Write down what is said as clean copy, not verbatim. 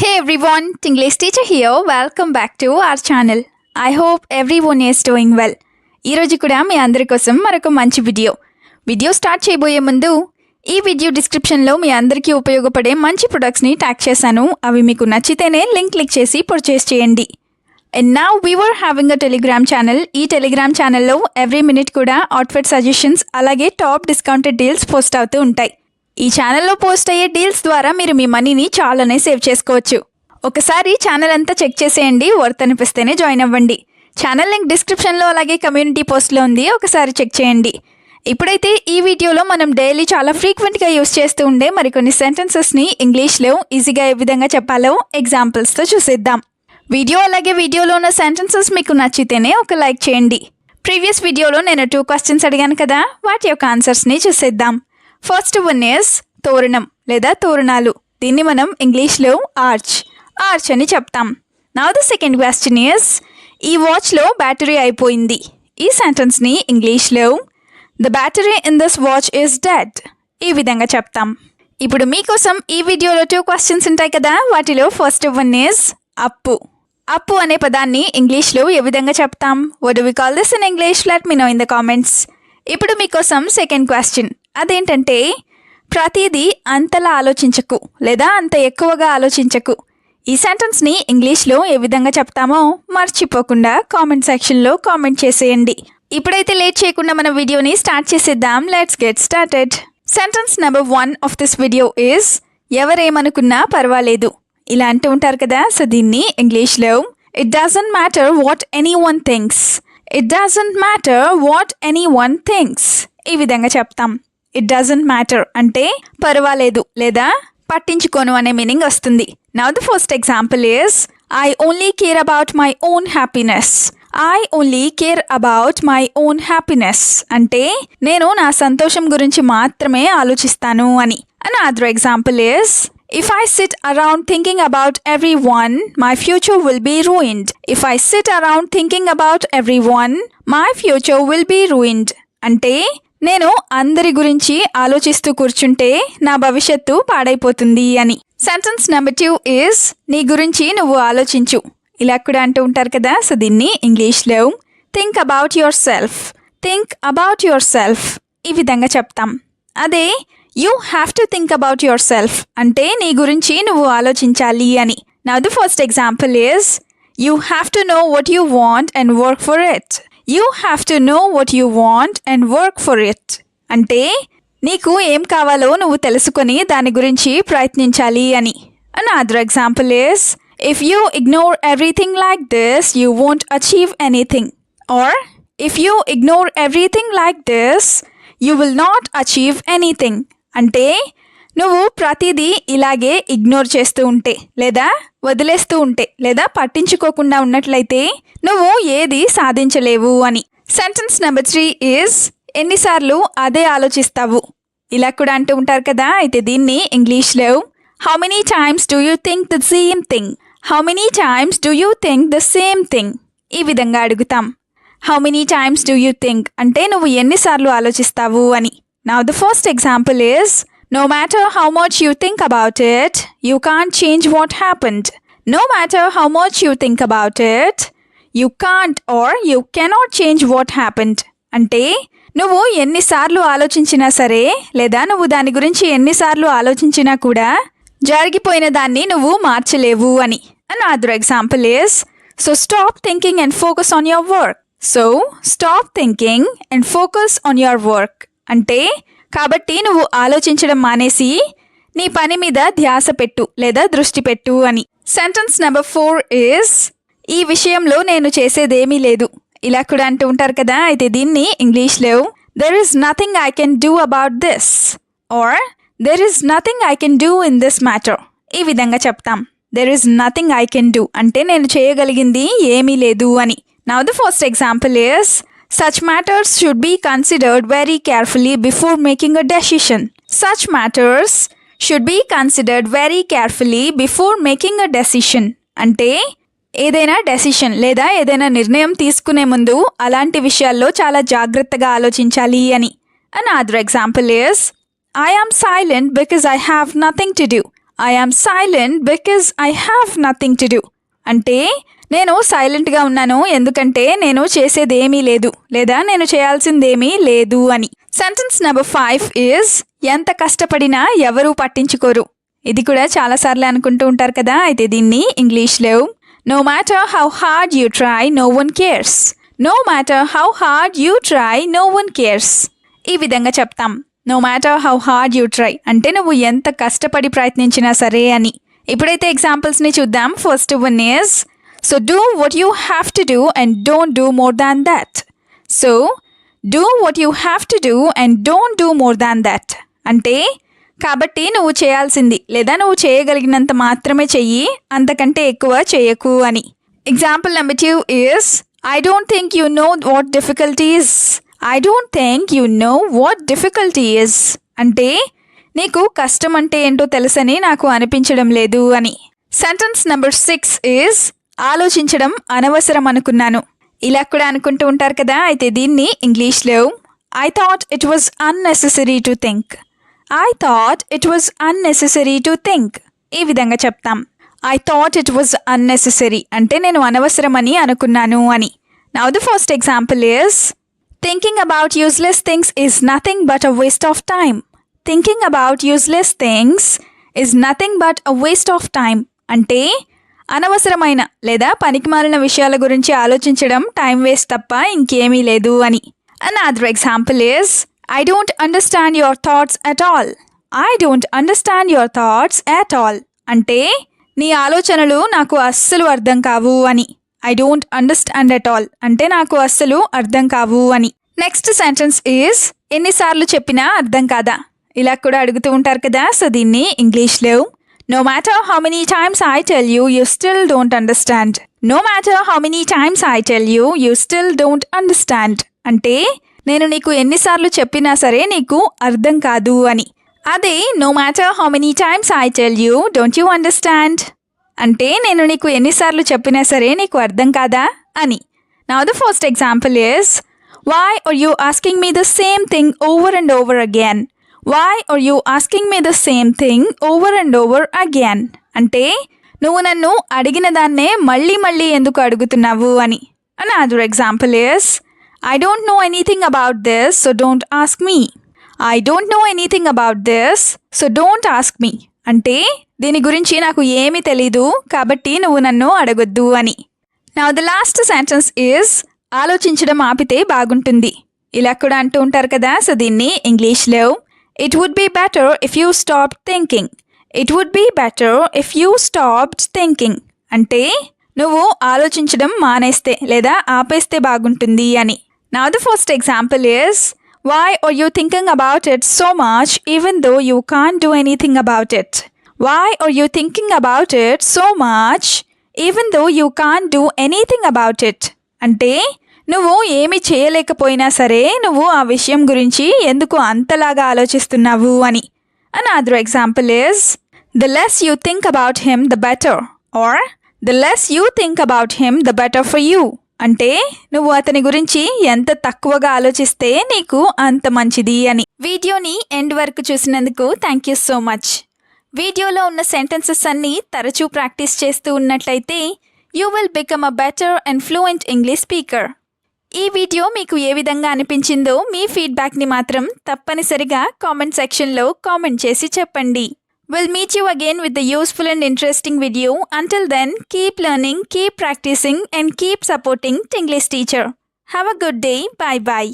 Hey everyone, English teacher here. Welcome back to our channel. I hope everyone is doing well. ఈ రోజు కూడా మీ అందరి కోసం మరొక మంచి వీడియో స్టార్ట్ చేయబోయే ముందు ఈ వీడియో డిస్క్రిప్షన్లో మీ అందరికీ ఉపయోగపడే మంచి ప్రొడక్ట్స్ని ట్యాగ్ చేశాను. అవి మీకు నచ్చితేనే లింక్ క్లిక్ చేసి పర్చేస్ చేయండి. And now we were having a Telegram channel. ఈ టెలిగ్రామ్ ఛానల్లో ఎవ్రీ మినిట్ కూడా అవుట్ఫిట్ సజెషన్స్ అలాగే టాప్ డిస్కౌంటెడ్ డీల్స్ పోస్ట్ అవుతూ ఉంటాయి. ఈ ఛానల్లో పోస్ట్ అయ్యే డీల్స్ ద్వారా మీరు మీ మనీని చాలానే సేవ్ చేసుకోవచ్చు. ఒకసారి ఛానల్ అంతా చెక్ చేసేయండి. వర్త్ అనిపిస్తేనే జాయిన్ అవ్వండి. ఛానల్ లింక్ డిస్క్రిప్షన్లో అలాగే కమ్యూనిటీ పోస్ట్లో ఉంది, ఒకసారి చెక్ చేయండి. ఇప్పుడైతే ఈ వీడియోలో మనం డైలీ చాలా ఫ్రీక్వెంట్గా యూస్ చేస్తూ ఉండే మరికొన్ని సెంటెన్సెస్ని ఇంగ్లీష్లో ఈజీగా ఏ విధంగా చెప్పాలో ఎగ్జాంపుల్స్తో చూసేద్దాం. వీడియోలో ఉన్న సెంటెన్సెస్ మీకు నచ్చితేనే ఒక లైక్ చేయండి. ప్రీవియస్ వీడియోలో నేను 2 క్వశ్చన్స్ అడిగాను కదా, వాటి యొక్క ఆన్సర్స్ని చూసేద్దాం. ఫస్ట్ వన్ ఇస్ తోరణం లేదా తోరణాలు. దీన్ని మనం ఇంగ్లీష్లో ఆర్చ్ అని చెప్తాం. Now the second question is ఈ వాచ్లో బ్యాటరీ అయిపోయింది. ఈ సెంటెన్స్ని ఇంగ్లీష్లో the battery in this watch is dead ఈ విధంగా చెప్తాం. ఇప్పుడు మీకోసం ఈ వీడియోలో 2 క్వశ్చన్స్ ఉంటాయి కదా, వాటిలో ఫస్ట్ వన్ ఇస్ అప్పు అనే పదాన్ని ఇంగ్లీష్లో ఏ విధంగా చెప్తాం? What do we call this in English? Let me know in the comments. ఇప్పుడు మీకోసం సెకండ్ క్వశ్చన్. అదేంటంటే ప్రతిదీ అంతలా ఆలోచించకు లేదా అంత ఎక్కువగా ఆలోచించకు. ఈ సెంటెన్స్ని ఇంగ్లీష్లో ఏ విధంగా చెప్తామో మర్చిపోకుండా కామెంట్ సెక్షన్లో కామెంట్ చేసేయండి. ఇప్పుడైతే లేట్ చేయకుండా మన వీడియోని స్టార్ట్ చేసేద్దాం. Let's get started. Sentence number 1 of this video is ఎవరేమనుకున్నా పర్వాలేదు. ఇలా అంటూ ఉంటారు కదా, సో దీన్ని ఇంగ్లీష్లో it doesn't matter what anyone thinks. ఈ విధంగా చెప్తాం. ఇట్ డజంట్ మ్యాటర్ అంటే పర్వాలేదు లేదా పట్టించుకోను అనే మీనింగ్ వస్తుంది. Now the first example is I only care about my own happiness. అంటే నేను నా సంతోషం గురించి మాత్రమే ఆలోచిస్తాను అని. Another example is if I sit around thinking about everyone, my future will be ruined. అంటే నేను అందరి గురించి ఆలోచిస్తూ కూర్చుంటే నా భవిష్యత్తు పాడైపోతుంది అని. సెంటెన్స్ నెంబర్ 2 ఈస్ నీ గురించి నువ్వు ఆలోచించు. ఇలా కూడా అంటూ ఉంటారు కదా, సో దీన్ని ఇంగ్లీష్లో థింక్ అబౌట్ యువర్ సెల్ఫ్ ఈ విధంగా చెప్తాం. అదే you have to think about your self అంటే నీ గురించి నువ్వు ఆలోచించాలి అని. Now the first example is you have to know what you want and work for it. అంటే నీకు ఏం కావాలో నువ్వు తెలుసుకొని దాని గురించి ప్రయత్నించాలి అని. Another example is if you ignore everything like this you won't achieve anything. Or if you ignore everything like this you will not achieve anything. అంటే నువ్వు ప్రతిదీ ఇలాగే ఇగ్నోర్ చేస్తూ ఉంటే లేదా వదిలేస్తూ ఉంటే లేదా పట్టించుకోకుండా ఉన్నట్లయితే నువ్వు ఏది సాధించలేవు అని. సెంటెన్స్ నెంబర్ 3 ఈజ్ ఎన్నిసార్లు అదే ఆలోచిస్తావు. ఇలా కూడా అంటూ ఉంటారు కదా, అయితే దీన్ని ఇంగ్లీష్లో how many times do you think the same thing ఈ విధంగా అడుగుతాం. How many times do you think అంటే నువ్వు ఎన్నిసార్లు ఆలోచిస్తావు అని. Now the first example is no matter how much you think about it, you can't change what happened. You can't or you cannot change what happened. అంటే నువ్వు ఎన్నిసార్లు ఆలోచించినా సరే లేదా నువ్వు దాని గురించి ఎన్నిసార్లు ఆలోచించినా కూడా జరిగిపోయిన దాన్ని నువ్వు మార్చలేవు అని. Another example is so stop thinking and focus on your work. అంటే కాబట్టి నువ్వు ఆలోచించడం మానేసి నీ పని మీద ధ్యాస పెట్టు లేదా దృష్టి పెట్టు అని. సెంటెన్స్ నెంబర్ 4 ఈస్ ఈ విషయంలో నేను చేసేదేమీ లేదు. ఇలా కూడా అంటూ ఉంటారు కదా, అయితే దీన్ని ఇంగ్లీష్లో there is nothing I can do about this or there is nothing I can do in this matter ఈ విధంగా చెప్తాం. there is nothing I can do అంటే నేను చేయగలిగింది ఏమీ లేదు అని. Now the first example is such matters should be considered very carefully before making a decision. అంటే ఏదైనా డెసిషన్ లేదా ఏదైనా నిర్ణయం తీసుకునే ముందు అలాంటి విషయాల్లో చాలా జాగ్రత్తగా ఆలోచించాలి అని. Another example is I am silent because I have nothing to do. I am silent because I have nothing to do. అంటే నేను సైలెంట్గా ఉన్నాను ఎందుకంటే నేను చేసేదేమీ లేదు లేదా నేను చేయాల్సిందేమీ లేదు అని. సెంటెన్స్ నెంబర్ 5 ఈజ్ ఎంత కష్టపడినా ఎవరూ పట్టించుకోరు. ఇది కూడా చాలాసార్లు అనుకుంటూ ఉంటారు కదా. అయితే దీన్ని ఇంగ్లీష్లో no matter how hard you try no one cares. No matter how hard you try no one cares. ఈ విధంగా చెప్తాం. No matter how hard you try అంటే నువ్వు ఎంత కష్టపడి ప్రయత్నించినా సరే అని. ఇప్పుడైతే ఎగ్జాంపుల్స్ని చూద్దాం. First one is so do what you have to do and don't do more than that. So do what you have to do and don't do more than that అంటే కాబట్టి నువ్వు చేయాల్సింది లేదా నువ్వు చేయగలిగినంత మాత్రమే చెయ్యి, అంతకంటే ఎక్కువ చేయకు అని. Example number 2 is I don't think you know what difficulty is. I don't think you know what difficulty is అంటే నీకు కష్టం అంటే ఏంటో తెలుసని నాకు అనిపించడం లేదు అని. సెంటెన్స్ నెంబర్ 6 ఈజ్ ఆలోచించడం అనవసరం అనుకున్నాను. ఇలా కూడా అనుకుంటూ ఉంటారు కదా. అయితే దీన్ని ఇంగ్లీష్లో I thought it was unnecessary to think. I thought it was unnecessary to think. ఈ విధంగా చెప్తాం. I thought it was unnecessary అంటే నేను అనవసరమని అనుకున్నాను అని. Now the first example is thinking about useless things is nothing but a waste of time. Thinking about useless things is nothing but a waste of time అంటే అనవసరమైన లేదా పనికిమాలిన విషయాల గురించి ఆలోచించడం టైం వేస్ట్ తప్ప ఇంకేమీ లేదు అని. Another example is I don't understand your thoughts at all. I don't understand your thoughts at all అంటే నీ ఆలోచనలు నాకు అస్సలు అర్థం కావు అని. I don't understand at all అంటే నాకు అస్సలు అర్థం కావు అని. నెక్స్ట్ సెంటెన్స్ ఈజ్ ఎన్నిసార్లు చెప్పినా అర్థం కాదా. ఇలా కూడా అడుగుతూ ఉంటారు కదా. సో దీన్ని ఇంగ్లీష్లో No matter how many times I tell you, you still don't understand. No matter how many times I tell you, you still don't understand. అంటే నేను నీకు ఎన్నిసార్లు చెప్పినా సరే నీకు అర్థం కాదు అని. అదే no matter how many times I tell you, don't you understand? అంటే నేను నీకు ఎన్నిసార్లు చెప్పినా సరే నీకు అర్థం కాదా అని. Now the first example is why are you asking me the same thing over and over again? Why are you asking me the same thing over and over again? అంటే నువ్వు నన్ను అడిగిన దాన్నే మళ్ళీ మళ్ళీ ఎందుకు అడుగుతున్నావు అని. Another example is I don't know anything about this, so don't ask me. I don't know anything about this, so don't ask me. అంటే దీని గురించి నాకు ఏమీ తెలీదు కాబట్టి నువ్వు నన్ను అడగొద్దు అని. Now the last sentence is ఆలోచించడం ఆపితే బాగుంటుంది. ఇలా కూడా అంటూ ఉంటారు కదా. సో దీన్ని ఇంగ్లీష్లో It would be better if you stopped thinking. It would be better if you stopped thinking. అంటే నువ్వు ఆలోచించడం మానేస్తే లేదా ఆపేస్తే బాగుంటుంది అని. Now the first example is why are you thinking about it so much even though you can't do anything about it? Why are you thinking about it so much even though you can't do anything about it? అంటే నువ్వు ఏమి చేయలేకపోయినా సరే నువ్వు ఆ విషయం గురించి ఎందుకు అంతలాగా ఆలోచిస్తున్నావు అని. Another example is the less you think about him the better or the less you think about him the better for you. అంటే నువ్వు అతని గురించి ఎంత తక్కువగా ఆలోచిస్తే నీకు అంత మంచిది అని. వీడియోని ఎండ్ వరకు చూసినందుకు థ్యాంక్ యూ సో మచ్. వీడియోలో ఉన్న సెంటెన్సెస్ అన్నీ తరచూ ప్రాక్టీస్ చేస్తూ ఉన్నట్లయితే you will become a better and fluent English speaker. ఈ వీడియో మీకు ఏ విధంగా అనిపించిందో మీ ఫీడ్బ్యాక్ని మాత్రం తప్పనిసరిగా కామెంట్ సెక్షన్లో కామెంట్ చేసి చెప్పండి. We'll meet you again with the useful and interesting video. Until then, keep learning, keep practicing and keep supporting Tinglish Teacher. Have a good day. Bye-bye.